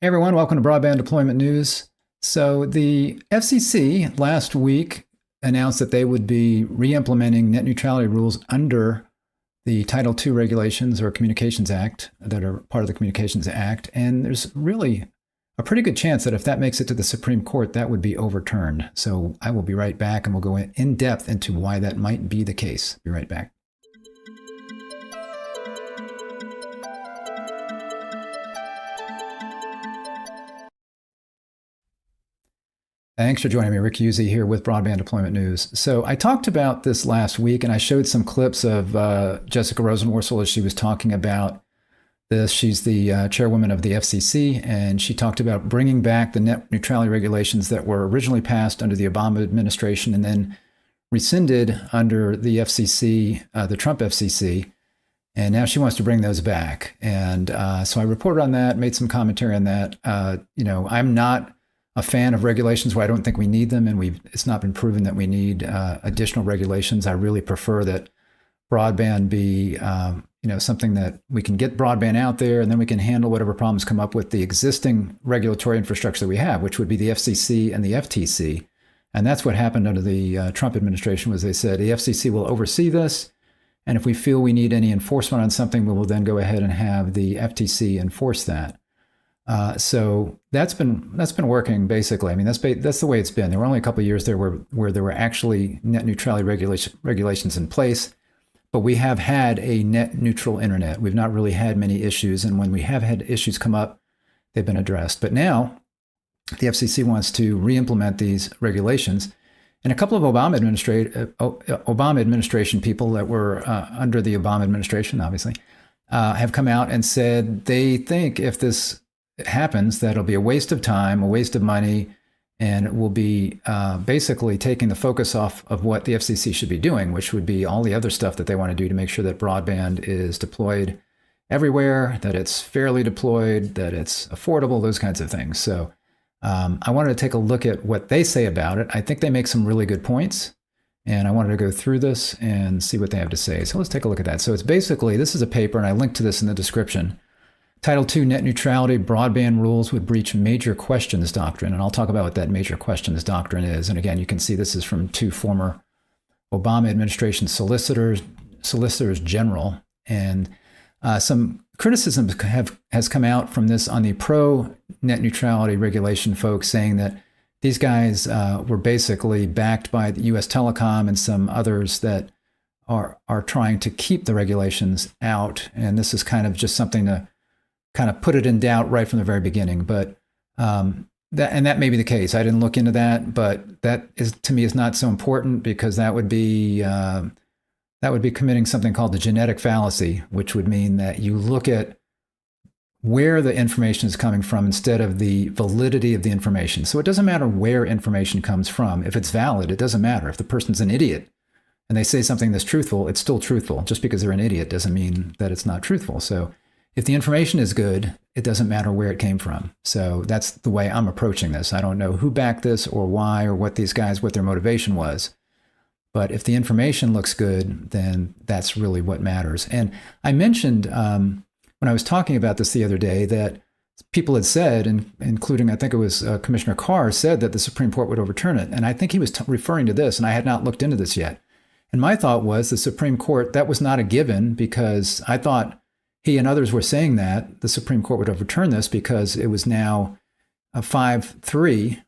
Hey everyone, welcome to Broadband Deployment News. So the FCC last week announced that they would be re-implementing net neutrality rules under the Title II regulations or Communications Act that are part of the Communications Act. And there's really a pretty good chance that if that makes it to the Supreme Court, that would be overturned. So I will be right back and we'll go in depth into why that might be the case. Be right back. Thanks for joining me. Rick Uzzi here with Broadband Deployment News. So I talked about this last week, and I showed some clips of Jessica Rosenworcel as she was talking about this. She's the chairwoman of the FCC, and she talked about bringing back the net neutrality regulations that were originally passed under the Obama administration and then rescinded under the FCC, the Trump FCC. And now she wants to bring those back. And so I reported on that, made some commentary on that. I'm not a fan of regulations where I don't think we need them, and it's not been proven that we need additional regulations. I really prefer that broadband be something that we can get broadband out there, and then we can handle whatever problems come up with the existing regulatory infrastructure that we have, which would be the FCC and the FTC. And that's what happened under the Trump administration. Was they said the FCC will oversee this, and if we feel we need any enforcement on something, we will then go ahead and have the FTC enforce that. So that's been working basically. I mean, that's the way it's been. There were only a couple of years there where there were actually net neutrality regulations in place, but we have had a net neutral internet. We've not really had many issues, and when we have had issues come up, they've been addressed. But now the FCC wants to re-implement these regulations, and a couple of Obama administration people that were under the Obama administration, obviously, have come out and said they think if this happens, that it'll be a waste of time, a waste of money, and it will be basically taking the focus off of what the FCC should be doing, which would be all the other stuff that they want to do to make sure that broadband is deployed everywhere, that it's fairly deployed, that it's affordable, those kinds of things. So I wanted to take a look at what they say about it. I think they make some really good points, and I wanted to go through this and see what they have to say. So let's take a look at that. So it's basically, this is a paper, and I linked to this in the description. Title II net neutrality broadband rules would breach major questions doctrine. And I'll talk about what that major questions doctrine is. And again, you can see this is from two former Obama administration solicitors general. And some criticism has come out from this on the pro net neutrality regulation folks, saying that these guys were basically backed by the US Telecom and some others that are trying to keep the regulations out. And this is kind of just something to kind of put it in doubt right from the very beginning. But that may be the case. I didn't look into that, but that is, to me, is not so important, because that would be committing something called the genetic fallacy, which would mean that you look at where the information is coming from instead of the validity of the information. So it doesn't matter where information comes from. If it's valid, it doesn't matter. If the person's an idiot and they say something that's truthful, it's still truthful. Just because they're an idiot doesn't mean that it's not truthful. So if the information is good, it doesn't matter where it came from. So that's the way I'm approaching this. I don't know who backed this or why or what their motivation was. But if the information looks good, then that's really what matters. And I mentioned when I was talking about this the other day that people had said, including I think it was Commissioner Carr, said that the Supreme Court would overturn it. And I think he was referring to this, and I had not looked into this yet. And my thought was the Supreme Court, that was not a given, because I thought he and others were saying that the Supreme Court would overturn this because it was now a 5-3,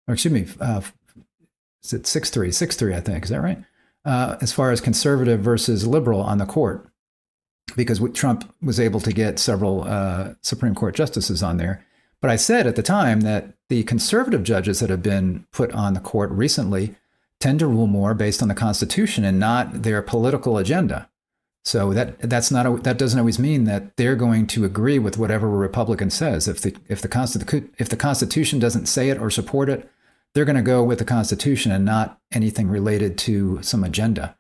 or excuse me, is it 6-3? 6-3, I think. Is that right? As far as conservative versus liberal on the court, because Trump was able to get several Supreme Court justices on there. But I said at the time that the conservative judges that have been put on the court recently tend to rule more based on the Constitution and not their political agenda. So that doesn't always mean that they're going to agree with whatever a Republican says. If the Constitution doesn't say it or support it, they're going to go with the Constitution and not anything related to some agenda.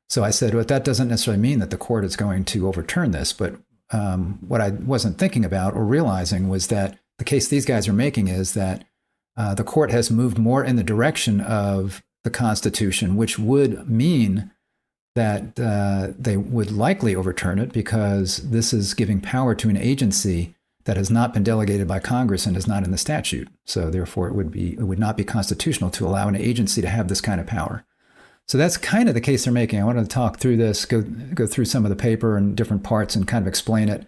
So I said, well, that doesn't necessarily mean that the court is going to overturn this. But what I wasn't thinking about or realizing was that the case these guys are making is that the court has moved more in the direction of the Constitution, which would mean that they would likely overturn it, because this is giving power to an agency that has not been delegated by Congress and is not in the statute. So therefore, it would not be constitutional to allow an agency to have this kind of power. So that's kind of the case they're making. I wanted to talk through this, go through some of the paper and different parts and kind of explain it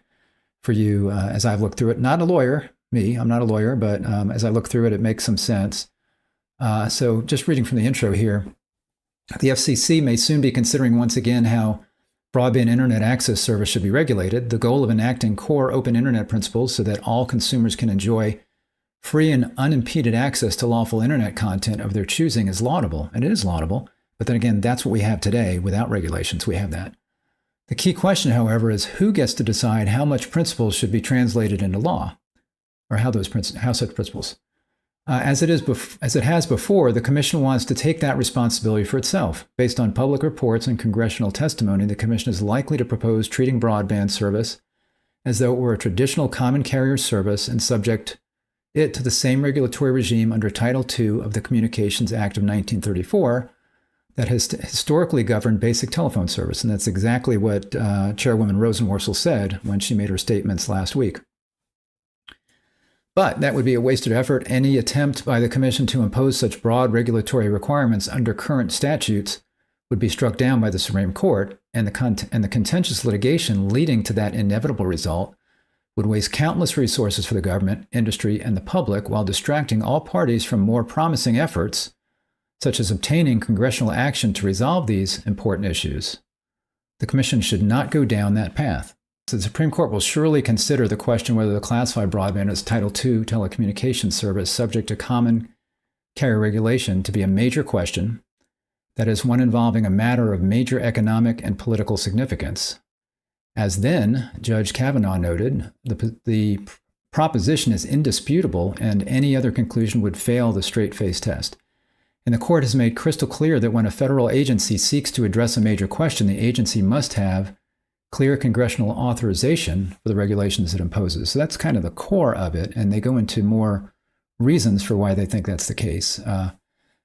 for you as I've looked through it. Not a lawyer, I'm not a lawyer, but as I look through it, it makes some sense. So just reading from the intro here, the FCC may soon be considering once again how broadband internet access service should be regulated. The goal of enacting core open internet principles so that all consumers can enjoy free and unimpeded access to lawful internet content of their choosing is laudable, and it is laudable. But then again, that's what we have today. Without regulations, we have that. The key question, however, is who gets to decide how much principles should be translated into law, or how such principles. As it has before, the Commission wants to take that responsibility for itself. Based on public reports and congressional testimony, the Commission is likely to propose treating broadband service as though it were a traditional common carrier service and subject it to the same regulatory regime under Title II of the Communications Act of 1934 that has historically governed basic telephone service. And that's exactly what Chairwoman Rosenworcel said when she made her statements last week. But that would be a wasted effort. Any attempt by the Commission to impose such broad regulatory requirements under current statutes would be struck down by the Supreme Court, and the contentious litigation leading to that inevitable result would waste countless resources for the government, industry, and the public while distracting all parties from more promising efforts, such as obtaining congressional action to resolve these important issues. The Commission should not go down that path. So the Supreme Court will surely consider the question whether to classify broadband as Title II telecommunications service subject to common carrier regulation to be a major question, that is, one involving a matter of major economic and political significance. As then, Judge Kavanaugh noted, the proposition is indisputable and any other conclusion would fail the straight-face test. And the court has made crystal clear that when a federal agency seeks to address a major question, the agency must have clear congressional authorization for the regulations it imposes. So that's kind of the core of it, and they go into more reasons for why they think that's the case. It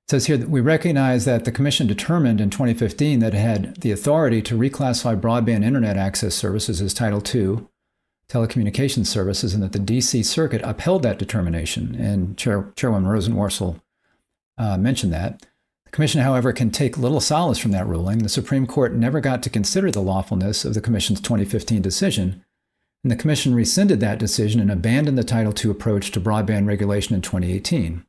says here that we recognize that the Commission determined in 2015 that it had the authority to reclassify broadband internet access services as Title II telecommunications services, and that the D.C. Circuit upheld that determination, and Chairwoman Rosenworcel mentioned that. The Commission, however, can take little solace from that ruling. The Supreme Court never got to consider the lawfulness of the Commission's 2015 decision, and the Commission rescinded that decision and abandoned the Title II approach to broadband regulation in 2018.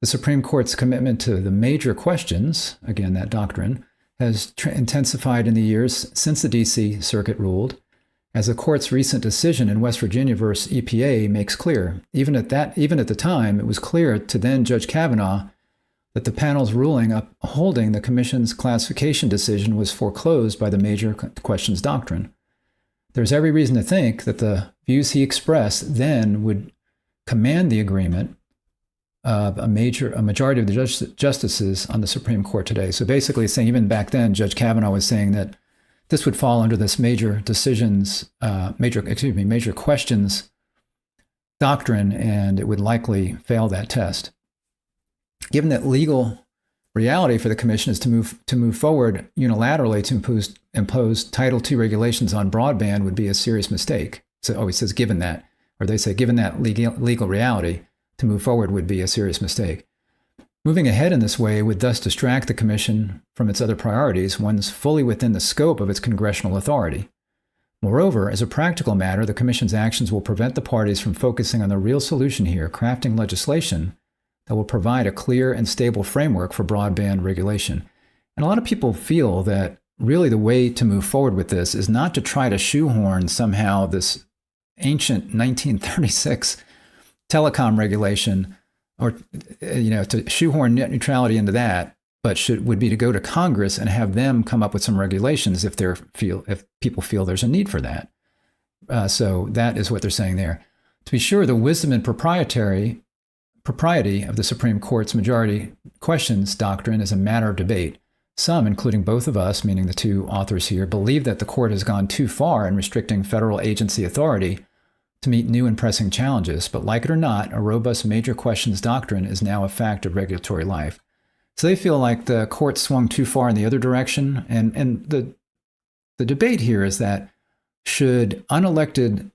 The Supreme Court's commitment to the major questions, again, that doctrine, has intensified in the years since the D.C. Circuit ruled, as the court's recent decision in West Virginia versus EPA makes clear. Even at the time, it was clear to then Judge Kavanaugh that the panel's ruling upholding the Commission's classification decision was foreclosed by the major questions doctrine. There's every reason to think that the views he expressed then would command the agreement of a majority of the justices on the Supreme Court today. So basically saying even back then, Judge Kavanaugh was saying that this would fall under this major questions doctrine, and it would likely fail that test. Given that legal reality for the Commission is to move forward unilaterally to impose Title II regulations on broadband would be a serious mistake. So he says given that, or they say given that legal reality, to move forward would be a serious mistake. Moving ahead in this way would thus distract the Commission from its other priorities, ones fully within the scope of its congressional authority. Moreover, as a practical matter, the Commission's actions will prevent the parties from focusing on the real solution here, crafting legislation that will provide a clear and stable framework for broadband regulation. And a lot of people feel that really the way to move forward with this is not to try to shoehorn somehow this ancient 1936 telecom regulation, or to shoehorn net neutrality into that, but would be to go to Congress and have them come up with some regulations if people feel there's a need for that. So that is what they're saying there. To be sure, the wisdom and propriety of the Supreme Court's majority questions doctrine is a matter of debate. Some, including both of us, meaning the two authors here, believe that the court has gone too far in restricting federal agency authority to meet new and pressing challenges, but like it or not, a robust major questions doctrine is now a fact of regulatory life. So they feel like the court swung too far in the other direction, and the debate here is that should unelected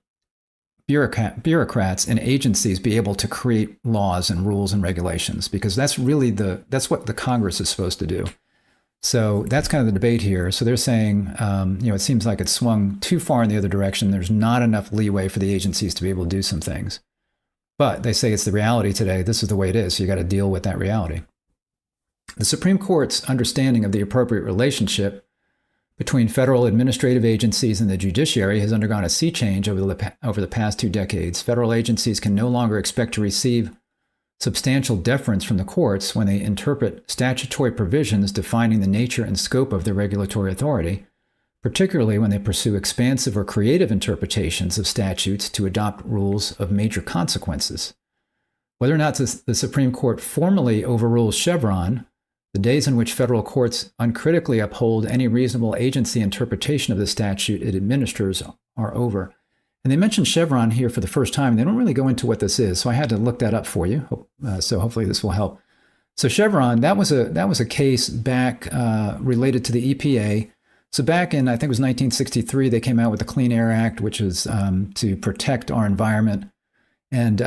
bureaucrats and agencies be able to create laws and rules and regulations, because that's what the Congress is supposed to do. So that's kind of the debate here. So they're saying, it seems like it's swung too far in the other direction. There's not enough leeway for the agencies to be able to do some things. But they say it's the reality today. This is the way it is. So you got to deal with that reality. The Supreme Court's understanding of the appropriate relationship between federal administrative agencies and the judiciary has undergone a sea change over the past 2 decades. Federal agencies can no longer expect to receive substantial deference from the courts when they interpret statutory provisions defining the nature and scope of their regulatory authority, particularly when they pursue expansive or creative interpretations of statutes to adopt rules of major consequences. Whether or not the Supreme Court formally overrules Chevron, the days in which federal courts uncritically uphold any reasonable agency interpretation of the statute it administers are over. And they mentioned Chevron here for the first time. They don't really go into what this is, so I had to look that up for you. So hopefully this will help. So Chevron, that was a case back related to the EPA. So back in, I think it was 1963, they came out with the Clean Air Act, which was to protect our environment. And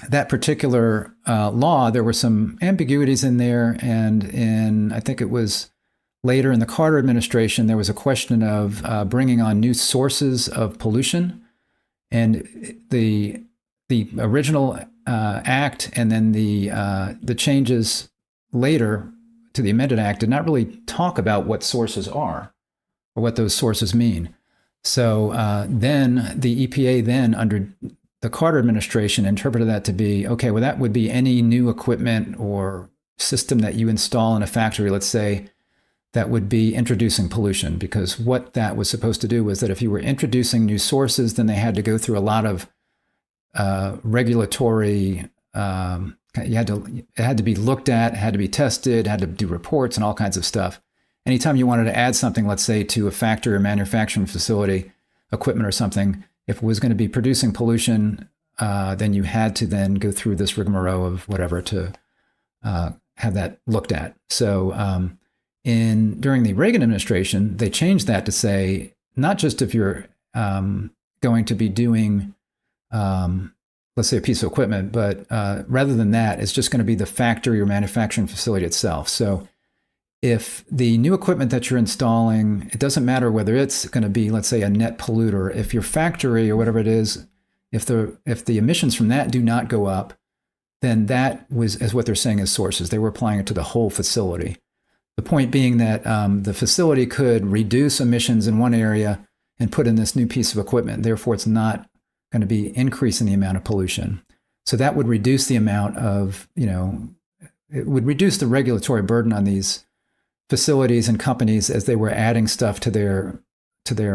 that particular law, there were some ambiguities in there. And I think it was later in the Carter administration, there was a question of bringing on new sources of pollution. And the original act and then the changes later to the amended act did not really talk about what sources are or what those sources mean. So then the EPA then under the Carter administration interpreted that to be, okay, well, that would be any new equipment or system that you install in a factory, let's say, that would be introducing pollution. Because what that was supposed to do was that if you were introducing new sources, then they had to go through a lot of regulatory, it had to be looked at, had to be tested, had to do reports and all kinds of stuff. Anytime you wanted to add something, let's say, to a factory or manufacturing facility, equipment or something, if it was going to be producing pollution, then you had to then go through this rigmarole of whatever to have that looked at. So during the Reagan administration, they changed that to say, not just if you're going to be doing, let's say, a piece of equipment, but rather than that, it's just going to be the factory or manufacturing facility itself. So if the new equipment that you're installing, it doesn't matter whether it's going to be, let's say, a net polluter. If your factory or whatever it is, if the emissions from that do not go up, then that is what they're saying as sources. They were applying it to the whole facility. The point being that the facility could reduce emissions in one area and put in this new piece of equipment. Therefore, it's not going to be increasing the amount of pollution. So that would reduce the amount of, it would reduce the regulatory burden on these facilities and companies as they were adding stuff to their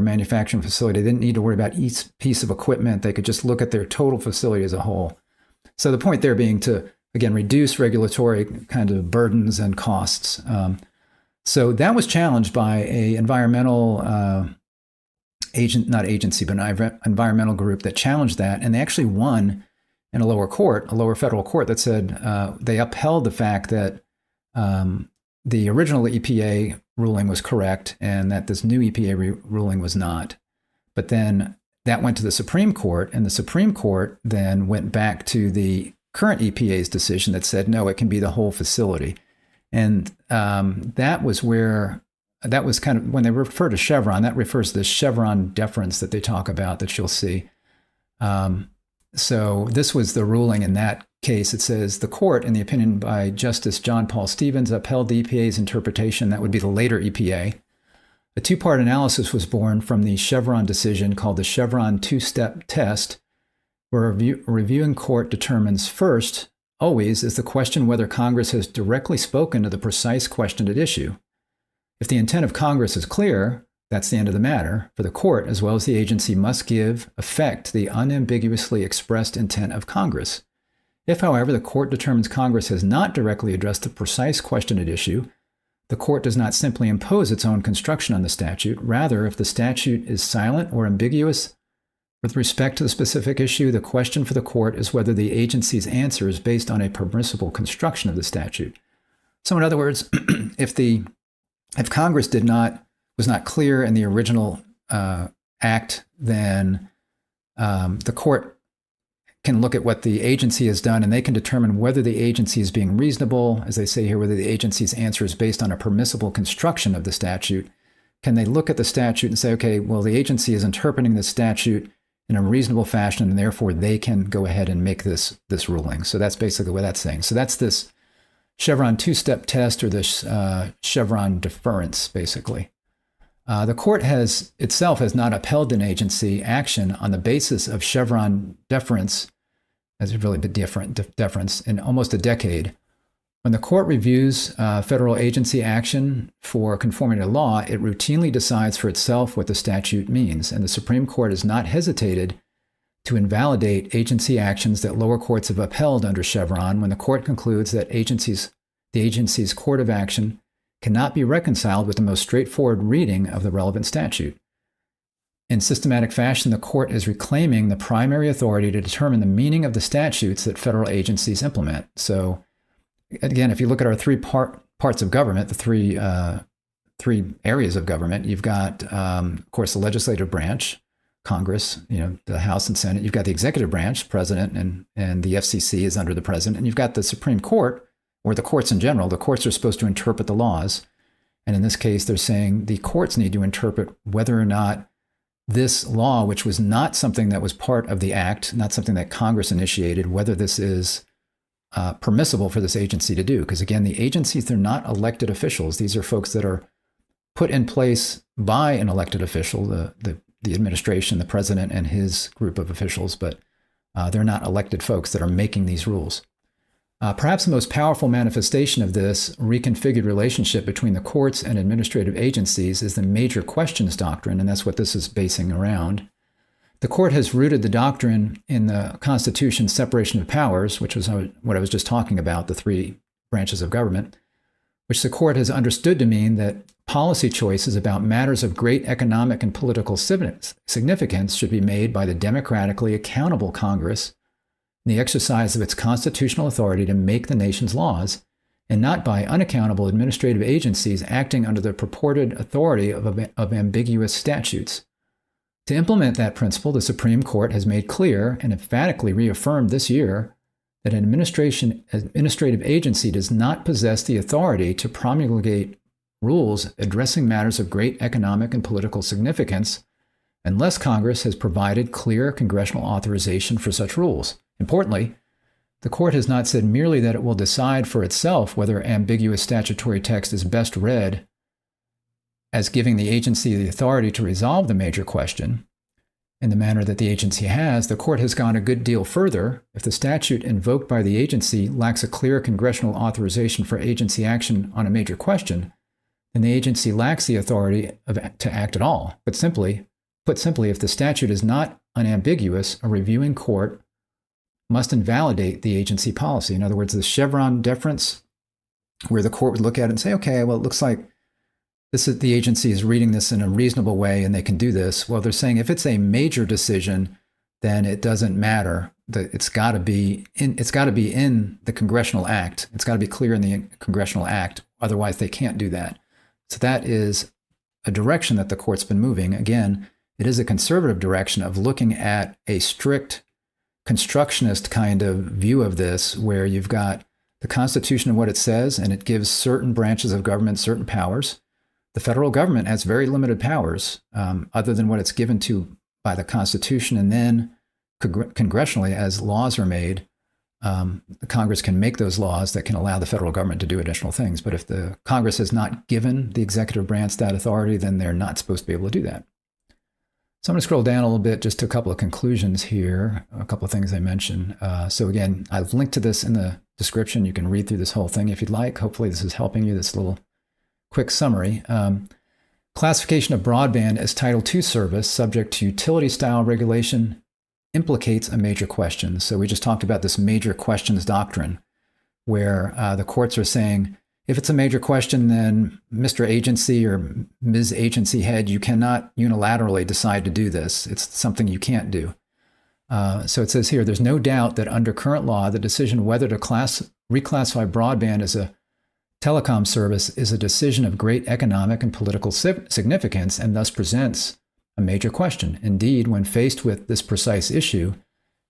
manufacturing facility. They didn't need to worry about each piece of equipment. They could just look at their total facility as a whole. So the point there being to, again, reduce regulatory kind of burdens and costs. So that was challenged by a environmental environmental group that challenged that. And they actually won in a lower federal court that said they upheld the fact that the original EPA ruling was correct and that this new EPA ruling was not. But then that went to the Supreme Court, and the Supreme Court then went back to the current EPA's decision that said, no, it can be the whole facility. And that was kind of, when they refer to Chevron, that refers to the Chevron deference that they talk about that you'll see. So this was the ruling in that case. It says the court, in the opinion by Justice John Paul Stevens, upheld the EPA's interpretation. That would be the later EPA. A two-part analysis was born from the Chevron decision called the Chevron two-step test, where a reviewing court determines first, always, is the question whether Congress has directly spoken to the precise question at issue. If the intent of Congress is clear, that's the end of the matter. For the court, as well as the agency, must give effect to the unambiguously expressed intent of Congress. If, however, the court determines Congress has not directly addressed the precise question at issue, the court does not simply impose its own construction on the statute. Rather, if the statute is silent or ambiguous with respect to the specific issue, the question for the court is whether the agency's answer is based on a permissible construction of the statute. So in other words, if Congress was not clear in the original act, then The court can look at what the agency has done, and they can determine whether the agency is being reasonable, as they say here, whether the agency's answer is based on a permissible construction of the statute. Can they look at the statute and say, okay, well, the agency is interpreting the statute in a reasonable fashion, and therefore they can go ahead and make this ruling. So that's basically what that's saying. So that's this Chevron two-step test, or this Chevron deference, basically. The court itself has not upheld an agency action on the basis of Chevron deference, as really deference, in almost a decade. When the court reviews federal agency action for conformity to law, it routinely decides for itself what the statute means, and the Supreme Court has not hesitated to invalidate agency actions that lower courts have upheld under Chevron when the court concludes that the agency's court of action cannot be reconciled with the most straightforward reading of the relevant statute. In systematic fashion, the court is reclaiming the primary authority to determine the meaning of the statutes that federal agencies implement. So, again, if you look at our three parts of government, the three areas of government, you've got, of course, the legislative branch, Congress, the House and Senate. You've got the executive branch, president, and the FCC is under the president. And you've got the Supreme Court, or the courts in general. The courts are supposed to interpret the laws. And in this case, they're saying the courts need to interpret whether or not this law, which was not something that was part of the act, not something that Congress initiated, whether this is permissible for this agency to do. Because again, the agencies, they're not elected officials. These are folks that are put in place by an elected official, the administration, the president and his group of officials, but they're not elected folks that are making these rules. Perhaps the most powerful manifestation of this reconfigured relationship between the courts and administrative agencies is the major questions doctrine, and that's what this is basing around. The court has rooted the doctrine in the Constitution's separation of powers, which was what I was just talking about, the three branches of government, which the court has understood to mean that policy choices about matters of great economic and political significance should be made by the democratically accountable Congress in the exercise of its constitutional authority to make the nation's laws, and not by unaccountable administrative agencies acting under the purported authority of ambiguous statutes. To implement that principle, the Supreme Court has made clear and emphatically reaffirmed this year that an administrative agency does not possess the authority to promulgate rules addressing matters of great economic and political significance unless Congress has provided clear congressional authorization for such rules. Importantly, the court has not said merely that it will decide for itself whether ambiguous statutory text is best read as giving the agency the authority to resolve the major question in the manner that the agency has. The court has gone a good deal further. If the statute invoked by the agency lacks a clear congressional authorization for agency action on a major question, then the agency lacks the authority to act at all. Put simply, if the statute is not unambiguous, a reviewing court must invalidate the agency policy. In other words, the Chevron deference, where the court would look at it and say, okay, well, it looks like the agency is reading this in a reasonable way and they can do this. Well, they're saying if it's a major decision, then it doesn't matter. It's got to be in the Congressional Act. It's got to be clear in the Congressional Act. Otherwise, they can't do that. So that is a direction that the court's been moving. Again, it is a conservative direction of looking at a strict constructionist kind of view of this, where you've got the Constitution and what it says, and it gives certain branches of government certain powers. The federal government has very limited powers other than what it's given to by the Constitution. And then congressionally, as laws are made, the Congress can make those laws that can allow the federal government to do additional things. But if the Congress has not given the executive branch that authority, then they're not supposed to be able to do that. So I'm going to scroll down a little bit just to a couple of conclusions here, a couple of things I mentioned. So again, I've linked to this in the description. You can read through this whole thing if you'd like. Hopefully this is helping you, this little quick summary. Classification of broadband as Title II service subject to utility-style regulation implicates a major question. So we just talked about this major questions doctrine, where the courts are saying, if it's a major question, then Mr. Agency or Ms. Agency Head, you cannot unilaterally decide to do this. It's something you can't do. So it says here, there's no doubt that under current law, the decision whether to reclassify broadband as a telecom service is a decision of great economic and political significance, and thus presents a major question. Indeed, when faced with this precise issue,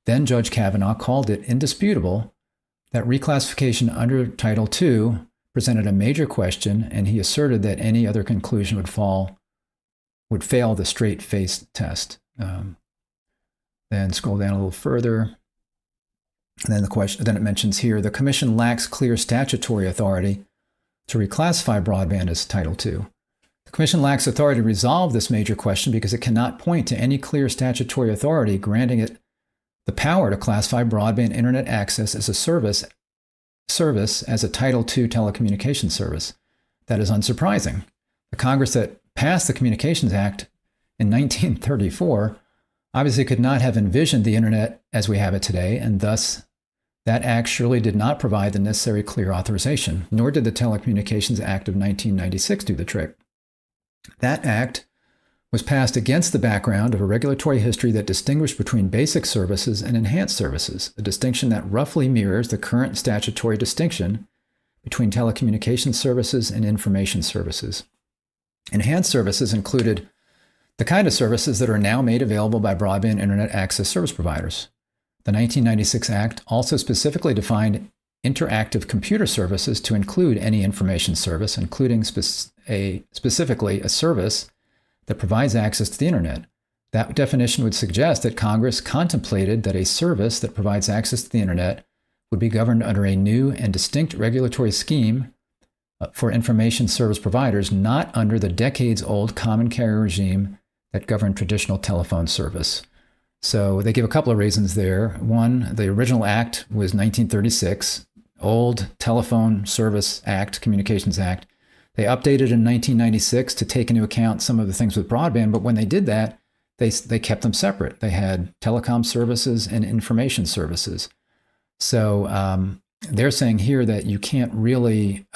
then Judge Kavanaugh called it indisputable that reclassification under Title II presented a major question, and he asserted that any other conclusion would fail the straight-face test. Then scroll down a little further. And then it mentions here, the Commission lacks clear statutory authority to reclassify broadband as Title II. The Commission lacks authority to resolve this major question because it cannot point to any clear statutory authority granting it the power to classify broadband internet access as a service as a Title II telecommunications service. That is unsurprising. The Congress that passed the Communications Act in 1934 obviously could not have envisioned the internet as we have it today, and thus that act surely did not provide the necessary clear authorization, nor did the Telecommunications Act of 1996 do the trick. That act was passed against the background of a regulatory history that distinguished between basic services and enhanced services, a distinction that roughly mirrors the current statutory distinction between telecommunications services and information services. Enhanced services included the kind of services that are now made available by broadband internet access service providers. The 1996 Act also specifically defined interactive computer services to include any information service, including specifically a service that provides access to the internet. That definition would suggest that Congress contemplated that a service that provides access to the internet would be governed under a new and distinct regulatory scheme for information service providers, not under the decades-old common carrier regime that governed traditional telephone service. So they give a couple of reasons there. One, the original act was 1936, old Telephone Service Act, Communications Act. They updated in 1996 to take into account some of the things with broadband, but when they did that, they kept them separate. They had telecom services and information services. So they're saying here that you can't really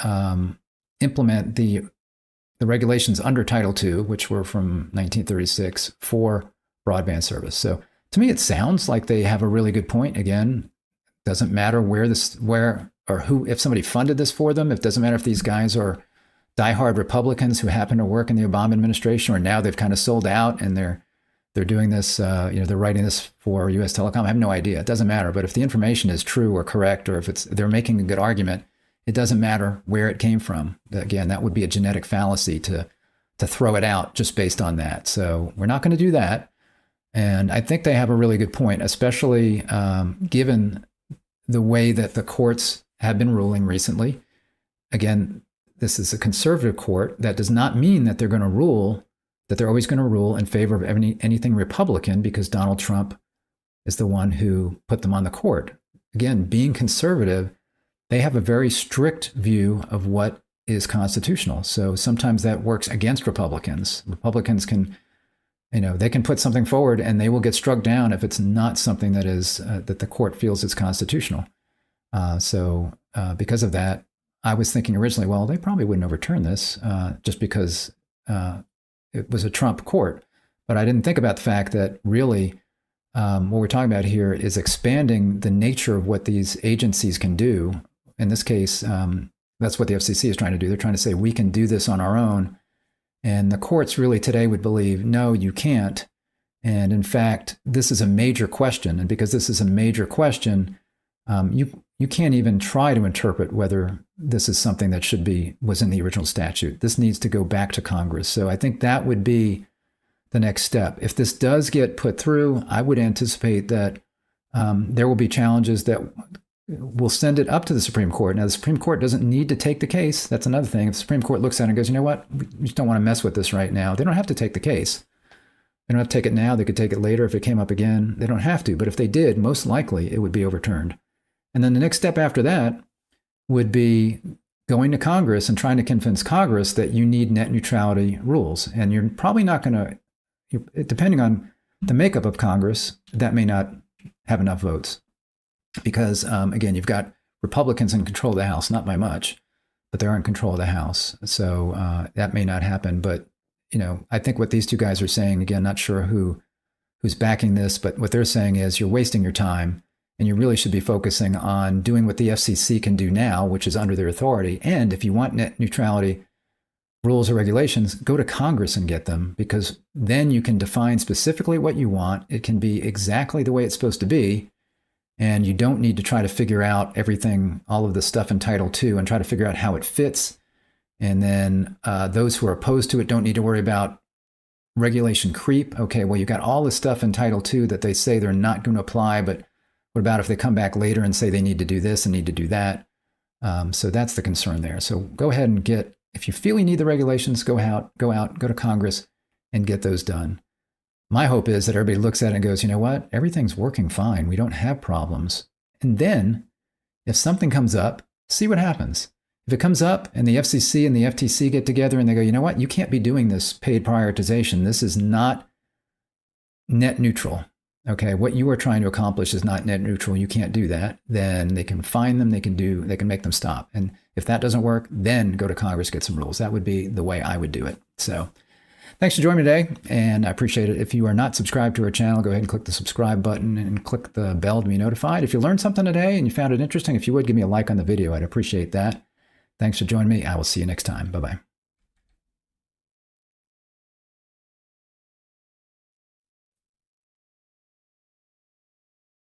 implement the regulations under Title II, which were from 1936, for broadband service. So to me, it sounds like they have a really good point. Again, doesn't matter where or who, if somebody funded this for them. It doesn't matter if these guys are diehard Republicans who happen to work in the Obama administration, or now they've kind of sold out and they're doing this. They're writing this for U.S. Telecom. I have no idea. It doesn't matter. But if the information is true or correct, or if they're making a good argument, it doesn't matter where it came from. Again, that would be a genetic fallacy to throw it out just based on that. So we're not going to do that. And I think they have a really good point, especially given the way that the courts have been ruling recently. Again, this is a conservative court. That does not mean that they're going to rule, that they're always going to rule in favor of anything Republican, because Donald Trump is the one who put them on the court. Again, being conservative, they have a very strict view of what is constitutional. So sometimes that works against Republicans. Republicans can, they can put something forward and they will get struck down if it's not something that is that the court feels is constitutional. So because of that, I was thinking originally, well, they probably wouldn't overturn this just because it was a Trump court. But I didn't think about the fact that really what we're talking about here is expanding the nature of what these agencies can do. In this case, that's what the FCC is trying to do. They're trying to say we can do this on our own. And the courts really today would believe, no, you can't. And in fact, this is a major question. And because this is a major question, you can't even try to interpret whether this is something that was in the original statute. This needs to go back to Congress. So I think that would be the next step. If this does get put through, I would anticipate that there will be challenges that will send it up to the Supreme Court. Now, the Supreme Court doesn't need to take the case. That's another thing. If the Supreme Court looks at it and goes, you know what, we just don't want to mess with this right now. They don't have to take the case. They don't have to take it now. They could take it later if it came up again. They don't have to. But if they did, most likely it would be overturned. And then the next step after that would be going to Congress and trying to convince Congress that you need net neutrality rules. And you're probably not going to, depending on the makeup of Congress, that may not have enough votes. Because, again, you've got Republicans in control of the House, not by much, but they're in control of the House. So that may not happen. But, I think what these two guys are saying, again, not sure who's backing this, but what they're saying is you're wasting your time and you really should be focusing on doing what the FCC can do now, which is under their authority. And if you want net neutrality rules or regulations, go to Congress and get them, because then you can define specifically what you want. It can be exactly the way it's supposed to be. And you don't need to try to figure out everything, all of the stuff in Title II, and try to figure out how it fits. And then those who are opposed to it don't need to worry about regulation creep. Okay, well, you got all this stuff in Title II that they say they're not going to apply, but what about if they come back later and say they need to do this and need to do that? So that's the concern there. So go ahead and get, if you feel you need the regulations, go to Congress and get those done. My hope is that everybody looks at it and goes, you know what? Everything's working fine. We don't have problems. And then if something comes up, see what happens. If it comes up and the FCC and the FTC get together and they go, you know what? You can't be doing this paid prioritization. This is not net neutral. Okay, what you are trying to accomplish is not net neutral. You can't do that. Then they can fine them. They can make them stop. And if that doesn't work, then go to Congress, get some rules. That would be the way I would do it. So thanks for joining me today, and I appreciate it. If you are not subscribed to our channel, go ahead and click the subscribe button and click the bell to be notified. If you learned something today and you found it interesting, if you would give me a like on the video, I'd appreciate that. Thanks for joining me. I will see you next time. Bye-bye.